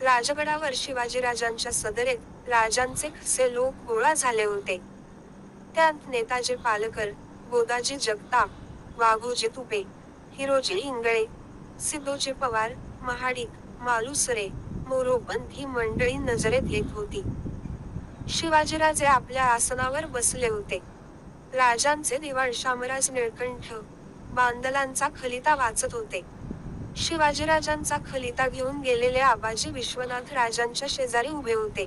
राजगडावर शिवाजीराजांच्या सदरेत राजांचे कसे लोक गोळा झाले होते. त्यात नेताजी पालकर, गोदाजी जगताप, वाघोजी तुपे, हिरोजी इंगळे, सिद्धोजी पवार, महाडिक, मालुसरे, मोरोपंत ही मंडळी नजरेत येत होती. शिवाजीराजे आपल्या आसनावर बसले होते. राजांचे दिवाण शामराज निळकंठ, बांदलांचा खलिता वाचत होते. शिवाजीराजांचा खलिता घेऊन गेलेले आबाजी विश्वनाथ राजांच्या शेजारी उभे होते.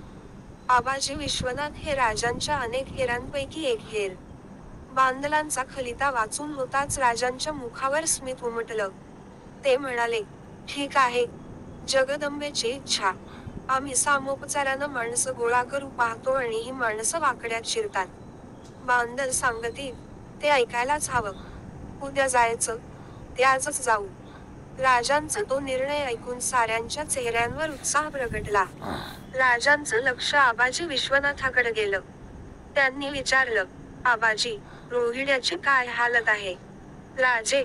आबाजी विश्वनाथ हे राजांच्या अनेक हेरांपैकी एक हेर. बांदलांचा खलिता वाचून होताच राजांच्या मुखावर स्मित उमटलं. ते म्हणाले, ठीक आहे. जगदंबेची इच्छा. आम्ही सामोपचारानं माणसं गोळा करू पाहतो आणि ही माणसं वाकड्यात शिरतात. बांदल सांगतील, ते ऐकायलाच हवं. उद्या जायचं, ते आजच जाऊ. राजांचा तो निर्णय ऐकून साऱ्यांच्या चेहऱ्यांवर उत्साह प्रगटला. राजांचं लक्ष आबाजी विश्वनाथाकडे गेलं. त्यांनी विचारलं, आबाजी, रोहिड्याची काय हालत आहे? राजे,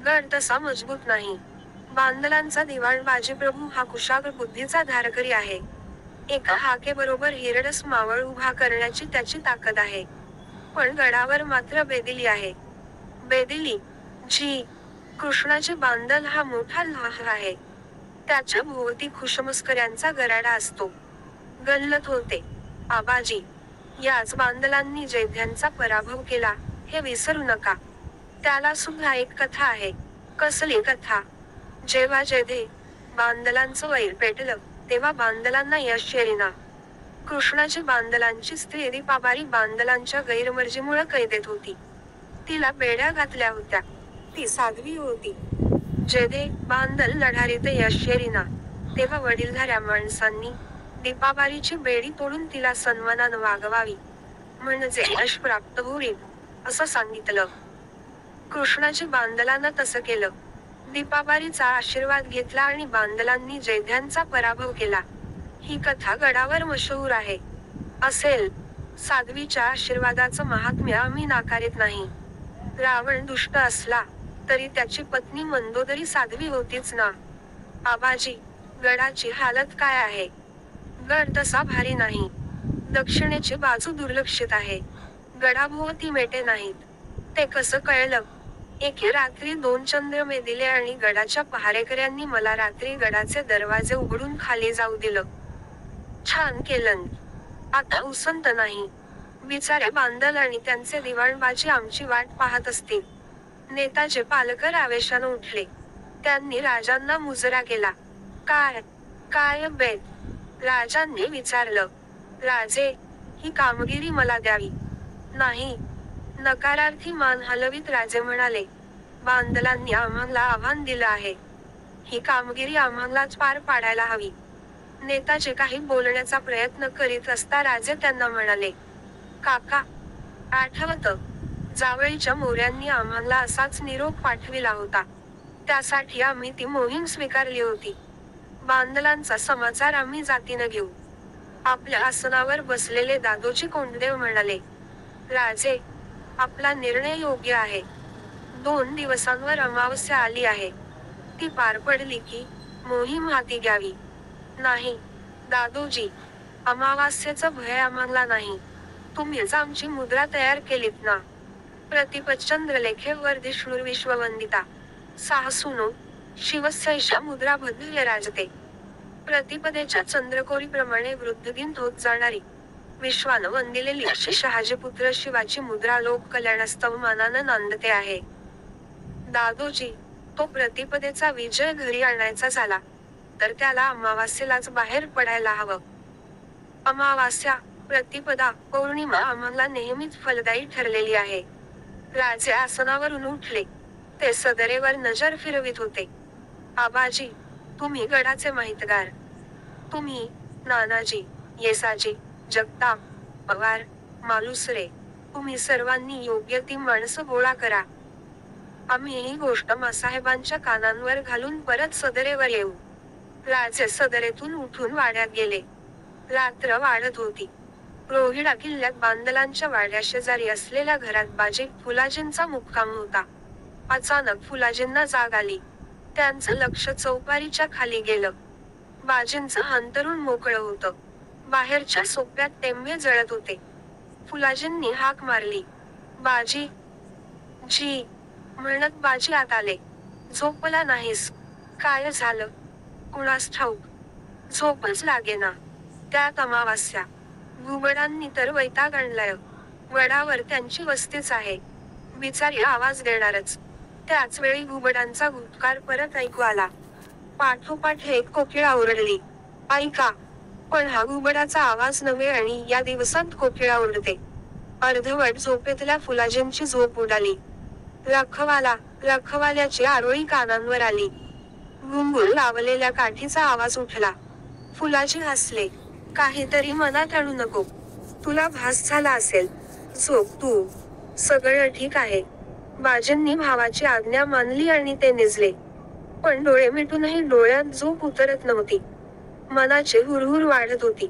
गड तसा मजबूत नाही. बांदलांचा दिवाण बाजीप्रभू हा कुशाग्र बुद्धीचा धारकरी आहे. एका हाकेबरोबर हिरडस मावळ उभा करण्याची त्याची ताकद आहे. पण गडावर मात्र बेदिली आहे. बेदिली? जी. कृष्णाचे बांदल हा मोठा लहर आहे. त्याच्या भोवती खुशमस्कऱ्यांचा गराडा असतो. गल्लत होते. आबाजी, याच बांदलांनी जैद्यांचा पराभव केला, हे विसरू नका. त्याला सुद्धा एक कथा आहे. कसली कथा? जेव्हा जैदे, बांदलांचं वैर पेटलं, तेव्हा बांदलांना यश येईना. कृष्णाची बांदलांची स्त्री दीपाबारी बांदलांच्या गैरमर्जीमुळं कैदेत होती. तिला बेड्या घातल्या होत्या. ती साध्वी होती. जेधे, बांदल लढारीत यश येईना, तेव्हा वडीलधाऱ्या माणसांनी दीपाबारीची बेडी तोडून तिला सन्मानानं वागवावी, म्हणजे यश प्राप्त होईल, असं सांगितलं. कृष्णाची बांदलानं तसं केलं. दीपाबारीचा आशीर्वाद घेतला आणि बांदलांनी जैद्यांचा पराभव केला. ही कथा गडावर मशहूर आहे. असेल. साध्वीच्या आशीर्वादाचं महात्म्य आम्ही नाकारीत नाही. रावण दुष्ट असला, तरी त्याची पत्नी मंदोदरी साध्वी होतीच ना. आबाजी, गडाची हालत काय आहे? गड तसा भारी नाही. दक्षिणेची बाजू दुर्लक्षित आहे. गडाभोवती मेटे नाहीत. ते कसं कळलं? एके रात्री 2 चंद्रमे दिले आणि गडाच्या पहारेकऱ्यांनी मला रात्री गडाचे दरवाजे उघडून खाली जाऊ दिलं. छान केलं. आता उसंत नाही. बिचारे बांदल आणि त्यांचे दिवाणबाजी आमची वाट पाहत असतील. नेताजी पालकर आवेशानं उठले. त्यांनी राजांना मुजरा केला. काय? काय बेत? राजांनी विचारलं. राजे, ही कामगिरी मला द्यावी. नाही. नकारार्थी मान हलवीत राजे म्हणाले, बांदलांनी आम्हाला आव्हान दिलं आहे. ही कामगिरी आम्हालाच पार पाडायला हवी. नेताजी काही बोलण्याचा प्रयत्न करीत असता राजे त्यांना म्हणाले, काका, आठवतं, जावळीच्या मोऱ्यांनी आम्हाला असाच निरोप पाठविला होता. त्यासाठी आम्ही ती मोहीम स्वीकारली होती. बांदलांचा समाचार आम्ही जातीनं घेऊ. आपल्या आसनावर बसलेले दादोजी कोंडदेव म्हणाले, राजे, आपला निर्णय योग्य आहे. 2 दिवसांवर अमावस्या आली आहे. ती पार पडली की मोहीम हाती घ्यावी. नाही, दादोजी, अमावास्येचं भय आम्हाला नाही. तुम्हीच आमची मुद्रा तयार केलीत ना. प्रतिपचंद्रलेखे विश्ववंदिता. साहसूनो, शिवस्यैषा मुद्रा भद्य राजते. प्रतिपदेच्या चंद्रकोरीप्रमाणे वृद्धदिन होत जाणारी, विश्वानं वंदिलेली अशी शहाजीपुत्र शिवाची मुद्रा लोक कल्याणास्तव मानानं नांदते आहे. दादोजी, तो प्रतिपदेचा विजय घरी आणायचा झाला, तर त्याला अमावास्येलाच बाहेर पडायला हवं. अमावास्या, प्रतिपदा, पौर्णिमा आम्हाला नेहमीच फलदायी ठरलेली आहे. राजे आसनावरून उठले. ते सदरेवर नजर फिरवित होते. आबाजी, तुम्ही गडाचे माहितगार. तुम्ही, नानाजी, येसाजी, जगताप, पवार, मालुसरे, तुम्ही सर्वांनी योग्य ती माणसं गोळा करा. आम्ही ही गोष्ट मासाहेबांच्या कानांवर घालून परत सदरेवर येऊ. राजे सदरेतून उठून वाड्यात गेले. रात्र वाढत होती. रोहिडा किल्ल्यात बांदलांच्या वाड्याशेजारी असलेल्या घरात बाजी फुलाजींचा मुक्काम होता. अचानक फुलाजींना जाग आली. त्यांचं लक्ष चौपारीच्या खाली गेलं. बाजींचं अंतरुण मोकळं होतं. बाहेरच्या सोप्यात टेंबे जळत होते. फुलाजींनी हाक मारली. बाजी जी म्हणत बाजी आत आले. झोपला नाहीस? काय झालं? कुणास ठाऊक. झोपच लागेना. त्यात अमावास्या. घुबडांनी तर वैताग आणलाय. वडावर त्यांची वस्तीच आहे. बिचारी आवाज देणारच. त्याच वेळी घुबडांचा गुटकार परत ऐकू आला. पाठोपाठ एक कोकिळा ओरडली. ऐका. पण हा घुबडाचा आवाज नव्हे आणि या दिवसात कोकिळा ओरडते. अर्धवट झोपेतल्या फुलाजींची झोप उडाली. रखवाल्याची आरोळी कानांवर आली. घुंगूर लावलेल्या काठीचा आवाज उठला. फुलाजी हसले. काहीतरी मनात आणू नको. तुला भास झाला असेल. झोप तू. सगळं ठीक आहे. बाजींनी भावाची आज्ञा मानली आणि ते निजले. पण डोळे मिटूनही डोळ्यात झोप उतरत नव्हती. मनाची हुरहुर वाढत होती.